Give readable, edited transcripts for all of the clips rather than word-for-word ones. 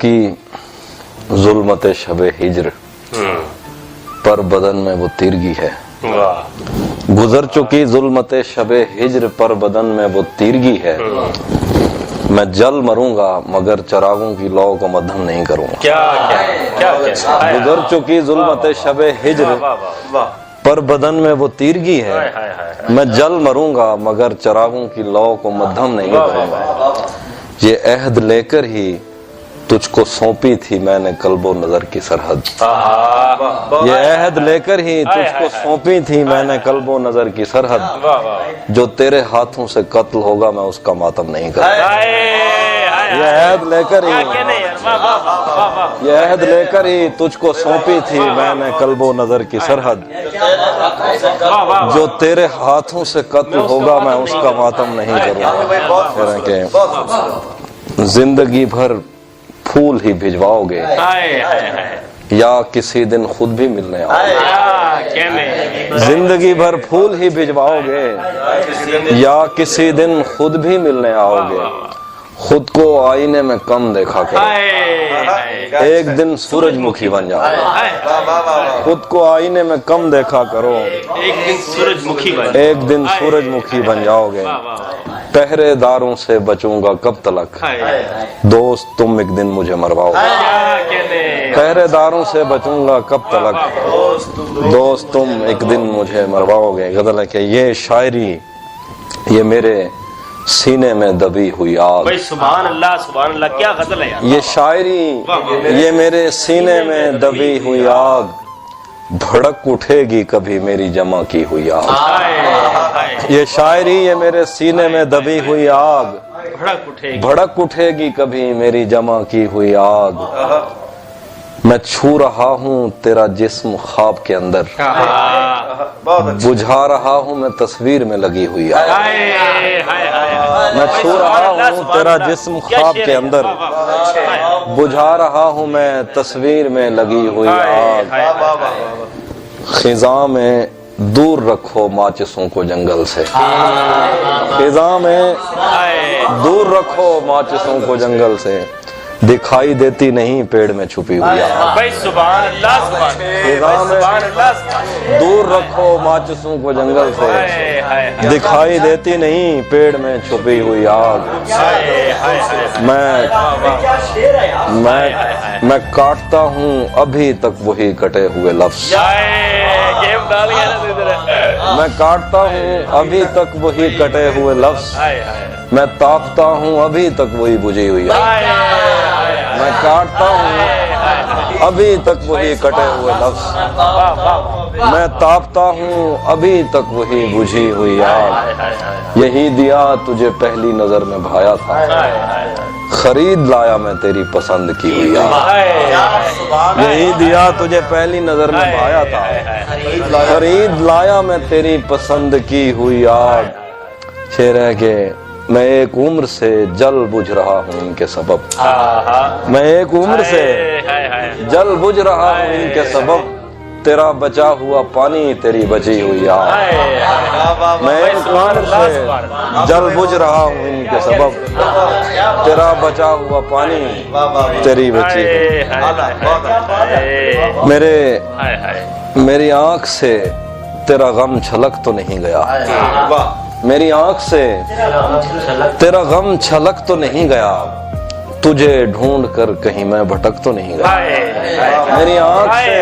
चुकी जुल्मत शबे हिज्र, पर बदन में वो तीरगी है। गुजर चुकी जुल्मत शबे हिज्र, पर बदन में वो तीरगी है। मैं जल मरूंगा मगर चरागों की लौ को मद्धम नहीं करूंगा। क्या गुजर चुकी जुल्मत शबे हिज्र, पर बदन में वो तीरगी है। मैं जल मरूंगा मगर चरागों की लौ को मद्धम नहीं करूंगा। ये अहद लेकर ही तुझको सौंपी थी मैंने कल्बो नजर की सरहद। ये अहद लेकर ही तुझको सौंपी थी मैंने कल्बो नजर की सरहद। जो तेरे हाथों से कत्ल होगा मैं उसका मातम नहीं करूंगा। ये अहद लेकर ही तुझको सौंपी थी मैंने कल्बो नजर की सरहद। जो तेरे हाथों से कत्ल होगा मैं उसका मातम नहीं करूंगा। जिंदगी भर फूल ही भिजवाओगे या किसी दिन खुद भी मिलने आओगे। जिंदगी भर फूल ही भिजवाओगे या किसी दिन खुद भी मिलने आओगे। खुद को आईने में कम देखा करो, एक दिन सूरजमुखी बन जाओ। खुद को आईने में कम देखा करो, एक दिन सूरजमुखी बन जाओगे। पहरेदारों से बचूंगा कब तलक, दोस्त तुम एक दिन मुझे मरवाओगे। पहरेदारों से बचूंगा कब तलक, दोस्त तुम एक दिन मुझे मरवाओगे। गजल है कि ये शायरी ये मेरे सीने में दबी हुई आग। सुभान अल्लाह क्या गजल है यार। ये शायरी ये मेरे सीने में दबी हुई आग, भड़क उठेगी कभी मेरी जमा की हुई आग। ये शायरी ये मेरे सीने में दबी हुई आग, भड़क उठेगी कभी मेरी जमा की हुई आग। मैं छू रहा हूँ तेरा जिस्म ख्वाब के अंदर, बुझा रहा हूँ मैं तस्वीर में लगी हुई आग। मैं छू रहा हूँ तेरा जिस्म ख्वाब के अंदर, बुझा रहा हूँ मैं तस्वीर में लगी हुई आग। खिजा में दूर रखो माचिसों को जंगल से, खिजा में दूर रखो माचिसों को जंगल से। दिखाई देती नहीं पेड़ में छुपी हुई आग। खिजा में दूर रखो माचिसों को जंगल से, दिखाई देती नहीं पेड़ में छुपी हुई आग। मैं काटता हूँ अभी तक वही कटे हुए लफ्ज। मैं काटता हूँ अभी तक वही कटे हुए लफ्ज। मैं तापता हूँ अभी तक वही बुझी हुई आग। मैं काटता हूँ अभी तक वही कटे हुए लफ्ज। मैं तापता हूँ अभी तक वही बुझी हुई आग। यही दिया तुझे पहली नजर में भाया था, खरीद लाया मैं तेरी पसंद की हुई आग। यही दिया तुझे पहली नजर में भाया था, खरीद लाया मैं तेरी पसंद की हुई आग। शेर है के मैं एक उम्र से जल बुझ रहा हूँ इनके सबब। मैं एक उम्र से जल बुझ रहा हूँ इनके सबब। तेरा बचा हुआ पानी तेरी बची हुई आग। मैं एक उम्र से जल बुझ रहा हूँ इनके सबब। तेरा बचा हुआ पानी तेरी बची हुई। मेरी आंख से तेरा गम छलक तो नहीं गया, मेरी आंख से तेरा गम छलक तो नहीं गया। तुझे ढूंढ कर कहीं मैं भटक तो नहीं गया। मेरी आंख से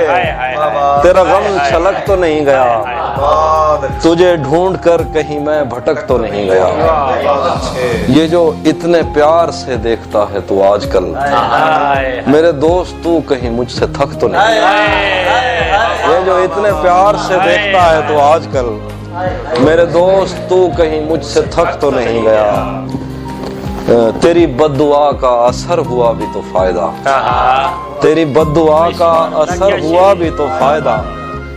तेरा गम छलक तो नहीं गया। तुझे ढूंढ कर कहीं मैं भटक तो नहीं गया। ये जो इतने प्यार से देखता है तू आजकल, मेरे दोस्त तू कहीं मुझसे थक तो नहीं गया। ये जो इतने प्यार से देखता है तू आजकल, मेरे दोस्त तू कहीं मुझसे थक तो नहीं गया। तेरी बद्दुआ का असर हुआ भी तो फायदा, तेरी बद्दुआ का असर हुआ भी तो फायदा।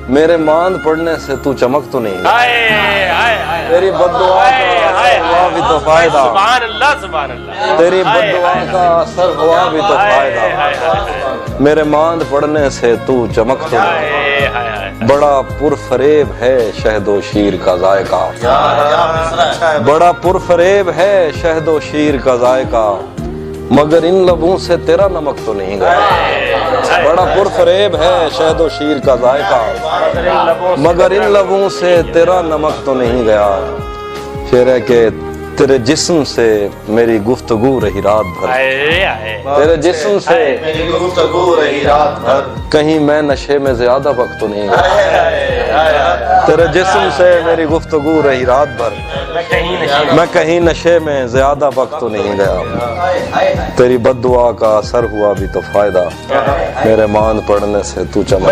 मेरे मांद पड़ने से तू चमक तो नहीं गया। तेरी बद्दुआ का असर हुआ भी तो फायदा, तेरी बद्दुआ का असर हुआ भी तो फायदा। मेरे मांद पड़ने से तू चमक तो नहीं। बड़ा पुरफरेब है शहदो शीर का जायका, बड़ा पुरफरेब है शहदो शीर का जायका। मगर इन लबों से तेरा नमक तो नहीं गया। बड़ा पुरफरेब है शहद व शीर का जायका, मगर इन लबों से तेरा नमक तो नहीं गया। फिर है कि तेरे जिस्म से मेरी गुफ्तगू रही रात भर, तेरे जिस्म से मेरी गुफ्तगू रही रात भर, कहीं मैं नशे में ज्यादा वक्त तो नहीं गया। तेरे जिस्म से मेरी गुफ्तगू रही रात भर, मैं कहीं नशे में ज्यादा वक्त तो नहीं गया। तेरी बद्दुआ का असर हुआ भी तो फायदा, मेरे मान पड़ने से तू चमक।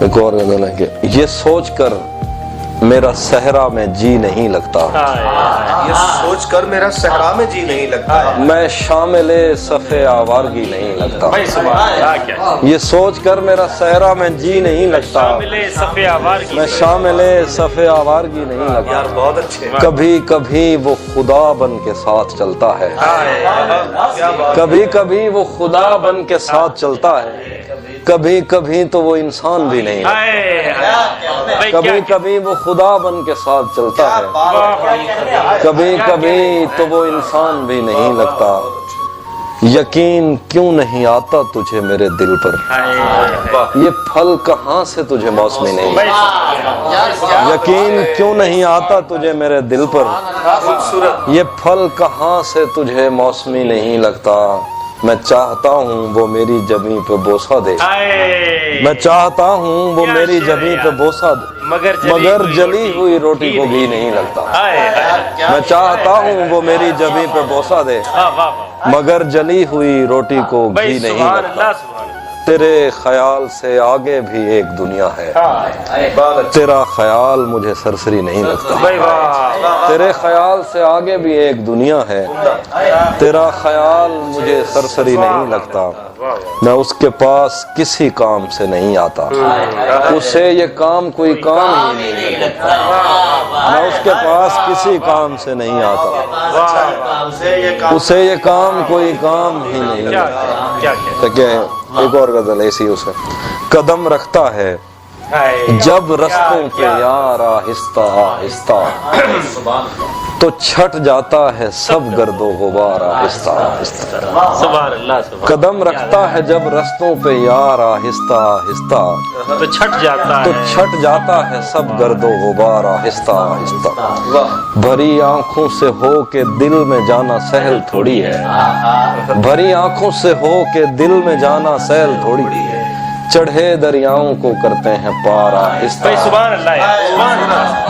एक और गजल है कि ये सोच कर मेरा सहरा में जी नहीं लगता, ये सोच कर मेरा सहरा में जी नहीं लगता, मैं शामिले सफ़े आवारगी नहीं लगता। ये सोच कर मेरा सहरा में जी नहीं लगता, मैं शामिले सफ़े आवारगी नहीं लगता। यार बहुत अच्छे। कभी कभी वो खुदा बन के साथ चलता है, कभी कभी वो खुदा बन के साथ चलता है, कभी कभी तो वो इंसान भी नहीं है। कभी कभी वो खुदा बन के साथ चलता है, कभी कभी तो वो इंसान भी नहीं लगता। यकीन क्यों नहीं आता तुझे मेरे दिल पर, ये फल कहाँ से तुझे मौसमी नहीं। यकीन क्यों नहीं आता तुझे मेरे दिल पर, ये फल कहाँ से तुझे मौसमी नहीं लगता। मैं चाहता हूँ वो मेरी जमी पे बोसा दे, मैं चाहता हूँ वो मेरी जमी पे बोसा दे, मगर जली हुई रोटी को घी नहीं लगता। मैं चाहता हूँ वो मेरी जमी पे बोसा दे, मगर जली हुई रोटी को घी नहीं लगता। तेरे ख्याल से आगे भी एक दुनिया है, तेरा ख्याल मुझे सरसरी नहीं लगता। तेरे ख्याल से आगे भी एक दुनिया है, तेरा ख्याल मुझे सरसरी नहीं लगता। मैं उसके पास किसी काम से नहीं आता, उसे ये काम कोई काम ही नहीं लगता। मैं उसके पास किसी काम से नहीं आता, उसे ये काम कोई काम ही नहीं लगता। एक और गजल ऐसी उसे, कदम रखता है जब रस्तों पे यार आहिस्ता आहिस्ता, तो छट जाता है सब गर्दो गुबार आहिस्ता आहिस्ता। कदम रखता है जब रस्तों पे यार आहिस्ता आहिस्ता, तो छट जाता है सब गर्दो गुबार आहिस्ता आहिस्ता। भरी आंखों से हो के दिल में जाना सहल थोड़ी है, भरी आंखों से हो के दिल में जाना सहल थोड़ी है। चढ़े दरियाओं को करते हैं पार आहिस्ता,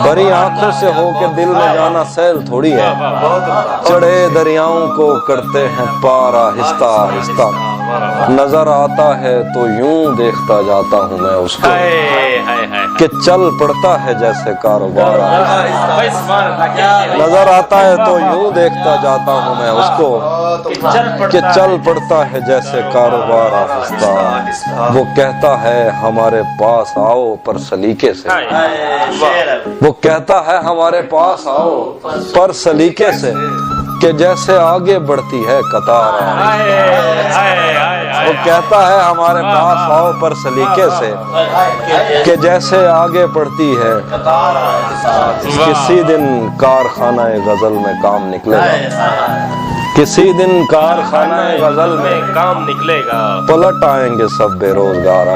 भरी आंखों से हो के दिल में जाना सहल थोड़ी है। चढ़े दरियाओं को करते हैं पार आहिस्ता आहिस्ता। नजर आता है तो यूं देखता जाता हूँ मैं उसको, कि चल पड़ता है जैसे कारोबार। नजर आता है तो यूं देखता जाता हूँ मैं उसको, कि चल पड़ता है जैसे कारोबार आहिस्ता। वो कहता है हमारे पास आओ पर सलीके से, वो कहता है हमारे पास आओ पर सलीके से, कि जैसे आगे बढ़ती है कतार। वो कहता है हमारे पास आओ पर सलीके से, कि जैसे आगे बढ़ती है। किसी दिन कारखाना गजल में काम निकलेगा, किसी दिन कारखाना गजल में काम निकलेगा, पलट आएंगे सब बेरोजगार।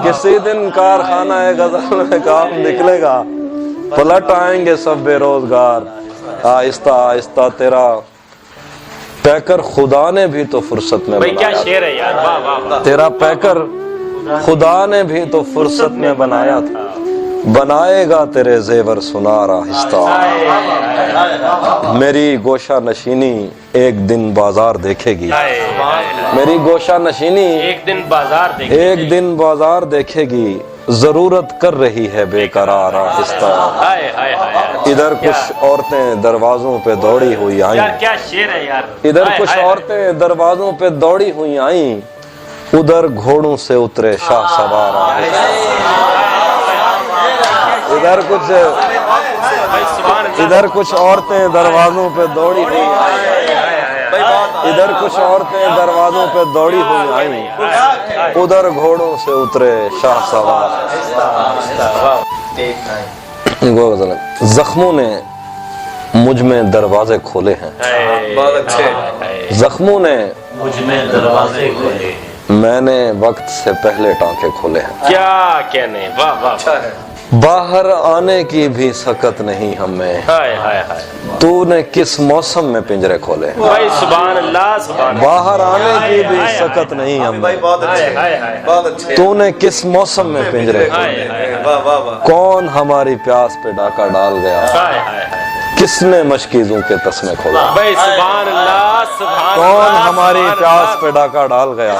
किसी दिन कारखाना गजल में काम निकलेगा, पलट आएंगे सब बेरोजगार। आहिस्ता आहिस्ता तेरा पैकर खुदा ने भी तो फुर्सत में क्या शेर है यार, वाह वाह। तेरा पैकर खुदा ने भी तो फुर्सत में बनाया था, बनाएगा तेरे जेवर सुनार आहिस्ता। मेरी गोशा नशीनी एक दिन बाजार देखेगी, मेरी गोशा नशीनी एक दिन बाजार देखेगी, एक दिन बाजार देखेगी। जरूरत कर रही है बेकरार आहिस्ता। इधर कुछ औरतें दरवाजों पे दौड़ी हुई आई, क्या शेर है यार। इधर कुछ औरतें दरवाजों पे दौड़ी हुई आई, उधर घोड़ों से उतरे शाह सवार आहिस्ता। इधर कुछ औरतें दरवाजों पे दौड़ी हुई आई, इधर कुछ औरतें दरवाजों पे दौड़ी हुई आई, उधर घोड़ों से उतरे शाह सवार। وہ غزل ہے، زخموں نے مجھ میں دروازے کھولے ہیں، بہت اچھے، زخموں نے مجھ میں دروازے کھولے، میں نے وقت سے پہلے ٹانکے کھولے ہیں، کیا کہنے، واہ واہ اچھا ہے، باہر آنے کی بھی سکت نہیں ہمیں، ہائے ہائے ہائے تو نے کس موسم میں پنجرے کھولے ہیں، بھائی سبحان اللہ سبحان اللہ، باہر آنے کی بھی سکت نہیں ہاں بھائی ہمیں، بہت اچھے، ہائے ہائے بہت اچھے، تو نے کس موسم میں پنجرے کھولے ہیں، واہ واہ واہ، کون ہماری پیاس پہ ڈاکہ ڈال گیا، ہائے ہائے ہائے، کس نے مشکیزوں کے تسمے کھولا، بھائی سبحان اللہ سبحان کون اللہ، ہماری سبحان پیاس اللہ، پہ ڈاکہ ڈال گیا،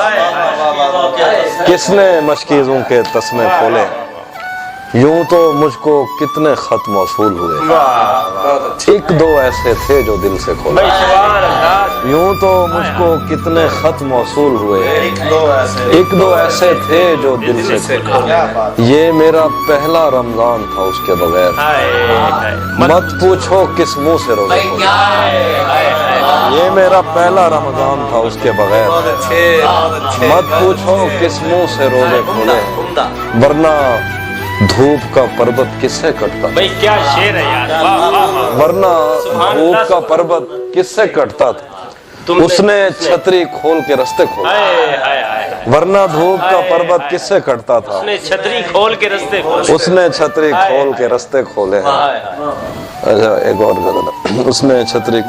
کس نے مشکیزوں کے تسمے کھولے، یوں تو مجھ کو کتنے خط موصول ہوئے، بہت اچھے، ایک دو ایسے تھے جو دل سے کھولے، بھائی سبحان اللہ، یوں تو مجھ کو کتنے خط موصول ہوئے، ایک دو ایسے، ایک دو ایسے تھے جو دل سے کھولے، کیا بات، یہ میرا پہلا رمضان تھا اس کے بغیر، ہائے ہائے، مت پوچھو کس منہ سے روزے کھولے، یہ میرا پہلا رمضان تھا اس کے بغیر، بہت اچھے، بہت اچھے، مت پوچھو کس منہ سے روزے کھولے، عمدہ، ورنہ دھوپ کا پربت کس سے کٹتا، بھائی کیا شعر ہے یار، واہ واہ واہ، ورنہ دھوپ کا پربت کس سے کٹتا تھا، تم اس نے چھتری کھول کے رستے کھولے، ہائے ہائے ہائے، ورنہ دھوپ کا پربت کس سے کٹتا تھا، اس نے چھتری کھول کے رستے کھولے، اس نے چھتری کھول کے رستے کھولے ہیں، اچھا ایک اور غزل ہے، اس نے چھتری،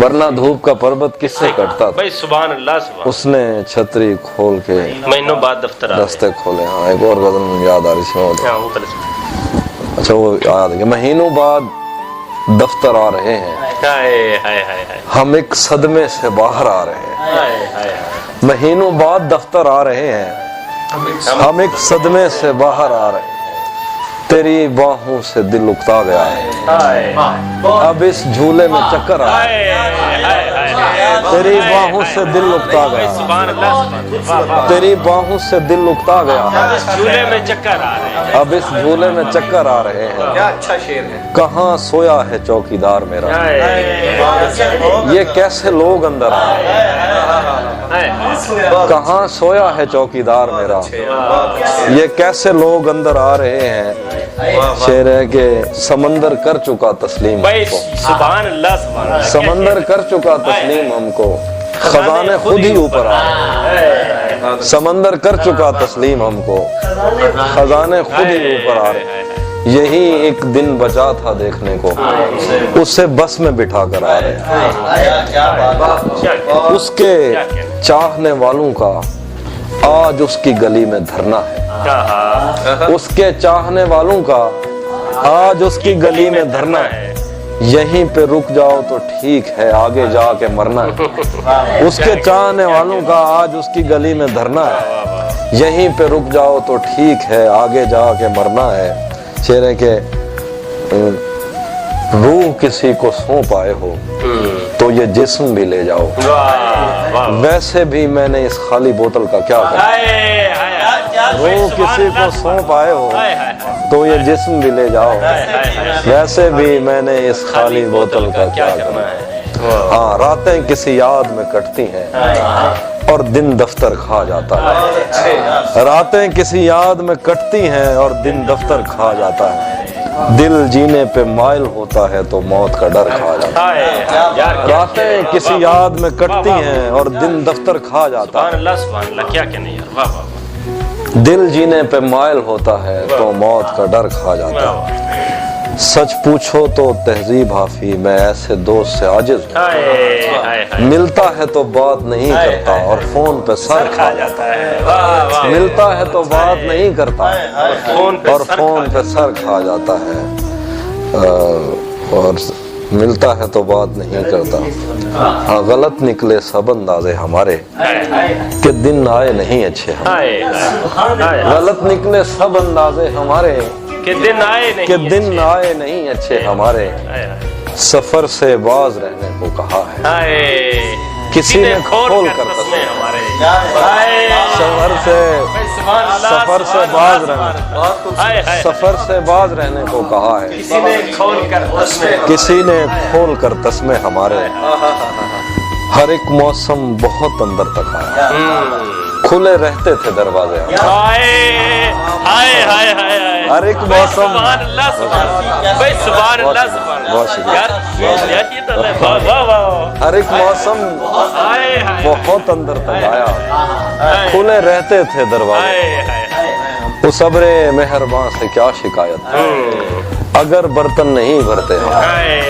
ورنہ دھوپ کا پربت کس سے کٹتا تھا، بھائی سبحان اللہ سبحان اس نے چھتری کھول کے اللہ، مہینوں بعد دفتر آ رستے کھولے، ہاں ایک اور غزل مجھے یاد آ رہی ہے، ہاں وہ طرح اچھا وہ یاد ہے کہ مہینوں بعد دفتر آ رہے ہیں، ہائے ہائے ہائے ہائے، ہم ایک صدمے سے باہر آ رہے ہیں، ہائے ہائے ہائے، مہینوں بعد دفتر آ رہے ہیں، ہم ایک صدمے سے باہر آ رہے ہیں، تیری باہوں سے دل اکتا گیا ہے، ہائے اب اس جھولے میں چکر آ ہائے ہائے ہائے، تیری باہوں سے دل اکتا بھائی گیا، سبحان اللہ سبحان اللہ، واہ واہ، تیری باہوں سے دل اکتا گیا، اس جھولے میں چکر آ رہے ہیں، اب اس جھولے میں چکر آ رہے ہیں، کیا اچھا شعر ہے، کہاں سویا ہے چوکیدار میرا، ہائے یہ کیسے لوگ اندر آئے، ہائے، کہاں سویا ہے چوکیدار میرا، یہ کیسے لوگ اندر آ رہے ہیں، شعر ہے کہ سمندر کر چکا تسلیم بھائی ہم کو، سبحان اللہ سبحان اللہ، سمندر کر چکا تسلیم ہم کو، خزانے خود ہی اوپر آئے، سمندر کر چکا تسلیم ہم کو، خزانے خود ہی اوپر آ رہے، یہی ایک دن بچا تھا دیکھنے کو، اسے بس میں بٹھا کر آ رہے، اس کے چاہنے والوں کا آج اس کی گلی میں دھرنا ہے، اس کے چاہنے والوں کا آج اس کی گلی میں دھرنا ہے، یہیں پہ رک جاؤ تو ٹھیک ہے آگے جا کے مرنا ہے، اس کے چاہنے والوں کا آج اس کی گلی میں دھرنا ہے، یہیں پہ رک جاؤ تو ٹھیک ہے آگے جا کے مرنا ہے، شعر ہے کہ روح کسی کو سونپ آئے ہو تو یہ جسم بھی لے جاؤ، ویسے بھی میں نے اس خالی بوتل کا کیا کرنا، روح کسی کو سونپ آئے ہو تو یہ جسم بھی لے جاؤ، ویسے بھی میں نے اس خالی بوتل کا کیا کرنا ہے، ہاں راتیں کسی یاد میں کٹتی ہیں اور دن دفتر کھا جاتا ہے، راتیں کسی یاد میں کٹتی ہیں اور دن دفتر کھا جاتا ہے، دل جینے پہ مائل ہوتا ہے تو موت کا ڈر کھا جاتا ہے، راتیں کسی یاد میں کٹتی ہیں اور دن دفتر کھا جاتا ہے، سبحان اللہ سبحان اللہ، کیا کہنے یار، واہ واہ واہ، دل جینے پہ مائل ہوتا ہے تو موت کا ڈر کھا جاتا ہے، سچ پوچھو تو تہذیب حافی میں ایسے دوست سے عاجز ہوں، ہائے ہائے ہائے، ملتا ہے تو بات نہیں کرتا اور فون پہ سر کھا جاتا ہے، ملتا ہے تو بات نہیں کرتا اور فون پہ سر کھا جاتا ہے، اور ملتا ہے تو بات نہیں کرتا، ہاں غلط نکلے سب اندازے ہمارے کہ دن آئے نہیں اچھے ہم، ہائے ہائے، غلط نکلے سب اندازے ہمارے کہ دن آئے کہ نہیں، دن آئے نہیں اچھے ہمارے، سفر سے باز رہنے کو کہا ہے، ہائے، کسی نے کھول کر تسمے ہمارے، سفر سے باز رہنا، ہائے ہائے، سفر سے باز رہنے کو کہا ہے، کسی نے کھول کر تسمے، کسی نے کھول کر تسمے ہمارے، ہر ایک موسم بہت اندر تک آیا، کھلے رہتے تھے دروازے، ہائے ہائے ہائے ہائے، ہر ایک موسم سبحان اللہ سبحان اللہ بھائی سبحان اللہ سبحان بہت اللہ شکریہ یار یہ تو واہ واہ واہ ہر ایک موسم ہائے ہائے بہت اندر تک آیا کھلے رہتے تھے دروازے ہائے ہائے اس صبر مہربان سے کیا شکایت اگر برتن نہیں بھرتے ہم ہائے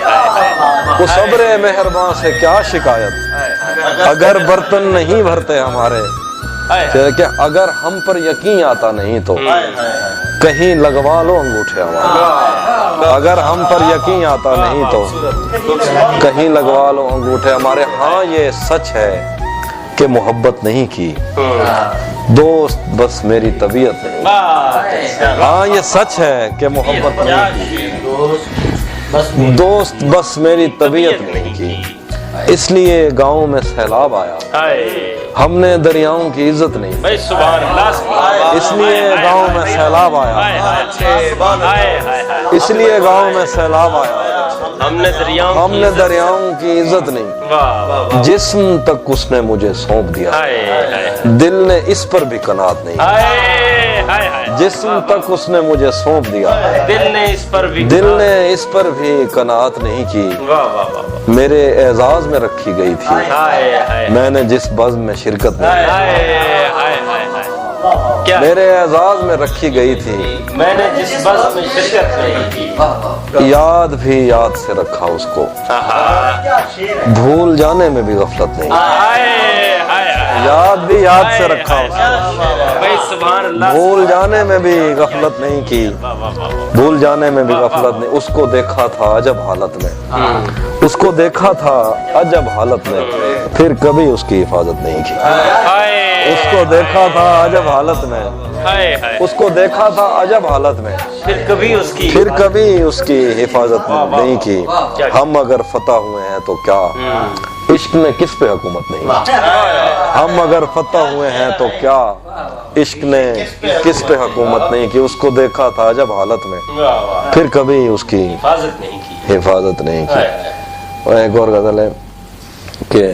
ہائے اس صبر مہربان سے کیا شکایت اگر برتن نہیں بھرتے ہمارے کہ اگر ہم پر یقین آتا نہیں تو کہیں لگوا لو انگوٹھے ہمارے اگر ہم پر یقین آتا نہیں تو کہیں لگوا لو انگوٹھے ہمارے ہاں یہ سچ ہے کہ محبت نہیں کی دوست بس میری طبیعت نہیں ہاں یہ سچ ہے کہ محبت نہیں کی دوست بس میری طبیعت نہیں کی اس لیے گاؤں میں سیلاب آیا ہم نے دریاؤں کی عزت نہیں بھائی سبحان اللہ اس لیے گاؤں میں سیلاب آیا اس لیے گاؤں میں سیلاب آیا ہم نے دریاؤں کی عزت نہیں جسم تک اس نے مجھے سونپ دیا دل نے اس پر بھی قناعت نہیں جسم تک اس نے مجھے سونپ دیا دل نے اس پر بھی قناعت نہیں کی میرے اعزاز میں رکھی گئی تھی میں نے جس بزم میں شرکت نہیں میرے اعزاز میں رکھی گئی تھی میں نے جس بزم میں شرکت نہیں کی یاد بھی یاد سے رکھا اس کو بھول جانے میں بھی غفلت نہیں یاد بھی یاد سے رکھا اس کو بھول جانے میں بھی غفلت نہیں کی بھول جانے میں بھی غفلت نہیں اس کو دیکھا تھا عجب حالت میں اس کو دیکھا تھا عجب حالت میں پھر کبھی اس کی حفاظت نہیں کی اس کو دیکھا تھا عجب حالت میں اس کو دیکھا تھا عجب حالت میں پھر کبھی اس کی حفاظت نہیں کی ہم اگر فتح ہوئے ہیں تو کیا عشق نے کس پہ حکومت نہیں ہم اگر فتح ہوئے ہیں تو کیا عشق نے کس پہ حکومت نہیں کی اس کو دیکھا تھا عجب حالت میں پھر کبھی اس کی حفاظت نہیں کی اور ایک اور غزل ہے کہ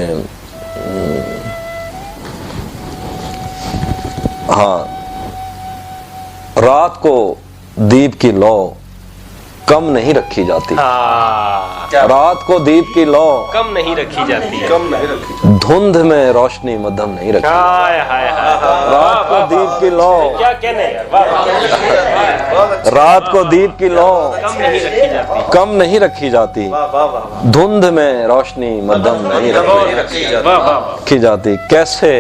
ہاں رات کو دیپ کی لو کم نہیں رکھی جاتی رات کو دیپ کی لو کم نہیں رکھی جاتی دھند میں روشنی مدھم نہیں رکھی رات کو دیپ کی لو کیا کہنے رات کو دیپ کی لو کم نہیں رکھی جاتی دھند میں روشنی مدھم نہیں رکھی جاتی کیسے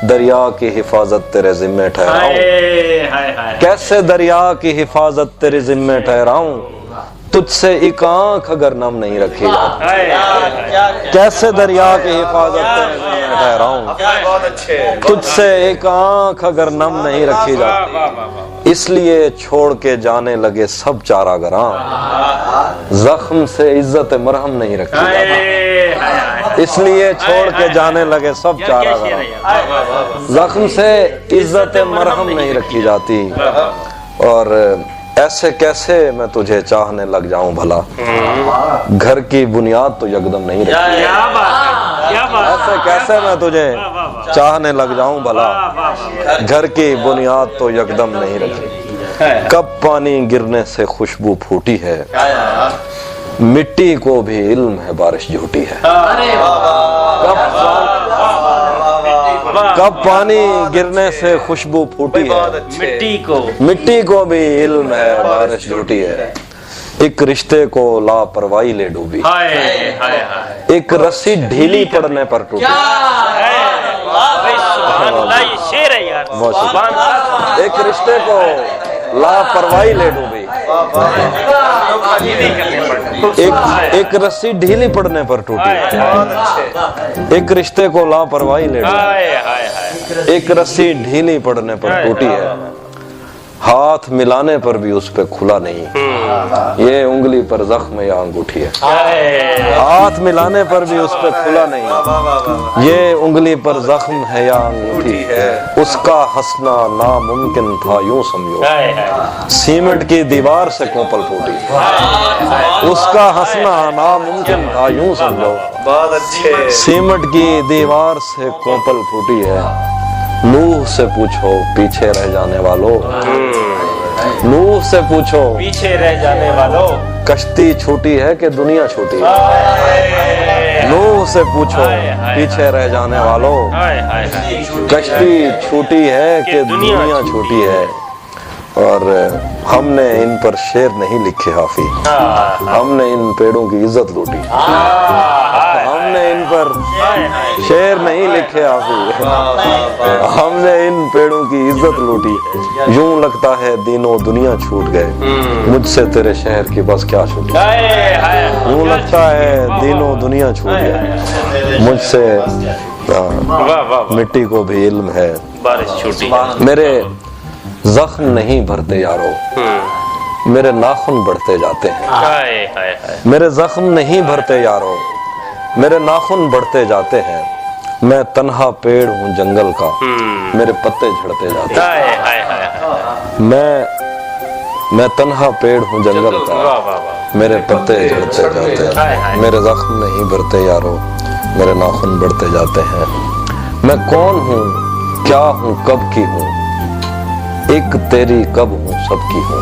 دریا کی حفاظت تیرے ذمہ ٹھہراؤں کیسے دریا کی حفاظت تیرے ذمہ ٹھہراؤں تجھ سے ایک آنکھ اگر نم نہیں رکھی جاتی کیسے دریا کی حفاظت تیرے ذمہ ٹھہراؤں تجھ سے ایک آنکھ اگر نم نہیں رکھی جاتی اس لیے چھوڑ کے جانے لگے سب چارہ گراں زخم سے عزت مرہم نہیں رکھی جاتی اس لیے چھوڑ کے جانے لگے سب چارہ گراں زخم سے عزت مرہم نہیں رکھی جاتی اور ایسے کیسے میں تجھے چاہنے لگ جاؤں بھلا گھر کی بنیاد تو یکدم نہیں رکھی ایسے کیسے میں تجھے چاہنے لگ جاؤں بھلا گھر کی بنیاد تو یکدم نہیں رکھی کب پانی گرنے سے خوشبو پھوٹی ہے مٹی کو بھی علم ہے بارش جھوٹی ہے کب پانی گرنے سے خوشبو پھوٹی ہے مٹی کو بھی علم ہے بارش جھوٹی ہے ایک رشتے کو لاپرواہی لے ڈوبی ایک رسی ڈھیلی پڑنے پر ٹوٹی ایک رشتے کو لاپرواہی لے ڈوبی ایک رسی ڈھیلی پڑنے پر ٹوٹی ایک رشتے کو لاپرواہی لے ڈوبی ایک رسی ڈھیلی پڑنے پر ٹوٹی ہے ہاتھ ملانے پر بھی اس پہ کھلا نہیں یہ انگلی پر زخم یا انگوٹھی ہے ہاتھ ملانے پر بھی اس پہ کھلا نہیں یہ انگلی پر زخم ہے یا انگوٹھی ہے اس کا ہنسنا ناممکن تھا یوں سمجھو سیمنٹ کی دیوار سے کوپل پھوٹی اس کا ہنسنا ناممکن تھا یوں سمجھو سیمنٹ کی دیوار سے کوپل پھوٹی ہے نوح سے پوچھو پیچھے رہ جانے والوں नूह से पूछो पीछे रह जाने वालों, कश्ती छोटी है कि दुनिया छोटी है। नूह से पूछो पीछे रह जाने वालों, हाय हाय हाय, कश्ती छोटी है कि दुनिया छोटी है। और हमने इन पर शेर नहीं लिखे हाफी, हमने इन पेड़ों की इज्जत लूटी। हमने इन पर शेर नहीं लिखे हाफी, हमने इन पेड़ों की इज्जत लूटी। यूं लगता है दिनों दुनिया छूट गए, मुझसे तेरे शहर की बस क्या छूटी। यूं लगता है दिनों दुनिया छूट गए, मुझसे मिट्टी को भी इल्म है। बारिश छूटी, मेरे जख्म नहीं भरते यारो, मेरे नाखून बढ़ते जाते हैं। हाय हाय हाय, मेरे जख्म नहीं भरते यारो, मेरे नाखून बढ़ते जाते हैं। मैं तन्हा पेड़ हूँ जंगल का, मेरे पत्ते झड़ते जाते हैं। हाय हाय हाय हाय, मैं तन्हा पेड़ हूँ जंगल का, वाह वाह वाह, मेरे पत्ते झड़ते जाते हैं। मेरे जख्म नहीं भरते यारो, मेरे नाखून बढ़ते जाते हैं। मैं कौन हूँ, क्या हूँ, कब की हूँ, एक तेरी कब हूँ सबकी हूँ।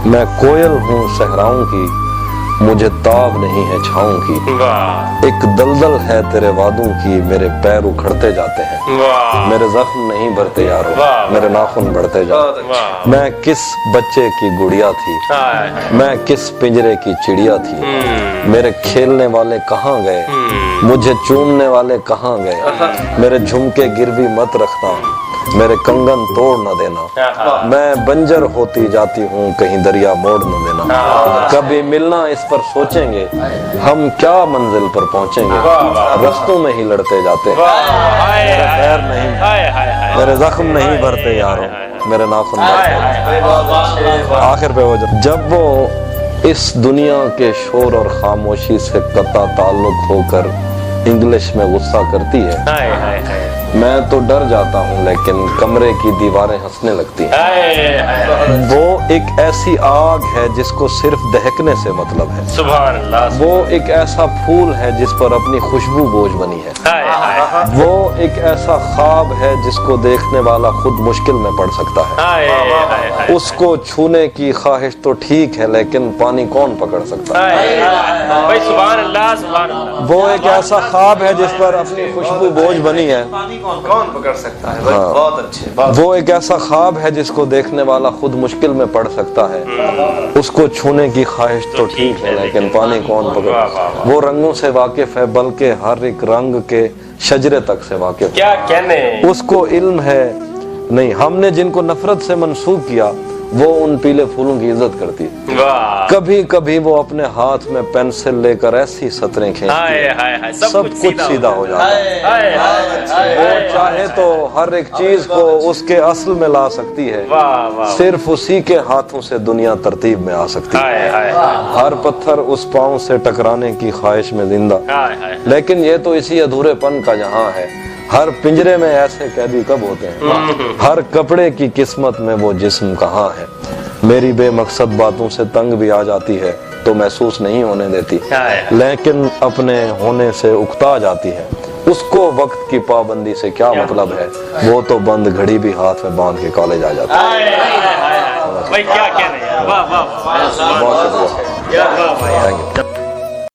मैं कोयल हूँ सहराओं की, मुझे ताब नहीं है छाँव की। वाह एक दलदल है तेरे वादों की, मेरे पैर उखड़ते जाते हैं। वाह, मेरे जख्म नहीं भरते यारो, वाह। मेरे नाखून बढ़ते जाते हैं। वाह, मैं किस बच्चे की गुड़िया थी, हाय हाय, मैं किस पिंजरे की चिड़िया थी। मेरे खेलने वाले कहाँ गए, मुझे चूमने वाले कहाँ गए। मेरे झुमके गिरवी मत रखना, मेरे कंगन तोड़ न देना। मैं बंजर होती जाती हूँ, कहीं दरिया मोड़ न देना। कभी मिलना इस पर सोचेंगे, हम क्या मंजिल पर पहुँचेंगे। रस्तों में ही लड़ते जाते हैं, मेरे पैर नहीं, हाय हाय हाय, मेरे जख्म नहीं भरते यारो, मेरे नाखून भरते। आखिर पे वो जब वो इस दुनिया के शोर और खामोशी से कता ताल्लुक होकर इंग्लिश में गुस्सा करती है, हाय हाय हाय, मैं तो डर जाता हूँ, लेकिन कमरे की दीवारें हंसने लगती हैं। हाय हाय, वो एक ऐसी आग है जिसको सिर्फ दहकने से मतलब है। सुभान अल्लाह, वो एक ऐसा फूल है जिस पर अपनी खुशबू बोझ बनी है। हाय हाय, वो एक ऐसा ख्वाब है जिसको देखने वाला खुद मुश्किल में पड़ सकता है। हाय हाय हाय, उसको छूने की ख्वाहिश तो ठीक है, लेकिन पानी कौन पकड़ सकता है। हाय हाय, भाई सुभान अल्लाह, सुभान अल्लाह, वो एक ऐसा ख्वाब है जिस पर अपनी खुशबू बोझ बनी है। कौन पकड़ सकता है भाई। हाँ। बहुत अच्छे, बहुत वो एक ऐसा ख्वाब है जिसको देखने वाला खुद मुश्किल में पड़ सकता है। उसको छूने की ख्वाहिश तो ठीक है, लेकिन पानी कौन पकड़। वो रंगों से वाकिफ है, बल्कि हर एक रंग के शजरे तक से वाकिफ। क्या कहने, उसको इल्म है नहीं, हमने जिनको नफरत से मंसूब किया वो उन पीले फूलों की इज्जत करती है। वाह, कभी कभी वो अपने हाथ में पेंसिल लेकर ऐसी सतरें खींचती हाय है, हाय हाय, सब कुछ सीधा हो जाता है। हाय हाय, वो चाहे तो हर एक चीज को उसके असल में ला सकती है, वाह वाह, सिर्फ उसी के हाथों से दुनिया तरतीब में आ सकती है। हाय हाय हर पत्थर उस पांव से टकराने की ख्वाहिश में जिंदा, हाय हाय, लेकिन ये तो इसी अधूरेपन का जहां है। हर पिंजरे में ऐसे कैदी कब होते हैं, हर कपड़े की किस्मत में वो जिस्म कहाँ है। मेरी बेमकसद बातों से तंग भी आ जाती है तो महसूस नहीं होने देती, लेकिन अपने होने से उकता जाती है। उसको वक्त की पाबंदी से क्या मतलब है, वो तो बंद घड़ी भी हाथ में बांध के कॉलेज आ जाती है। भाई क्या कहने, वाह वाह, बहुत शुक्रिया, थैंक यू।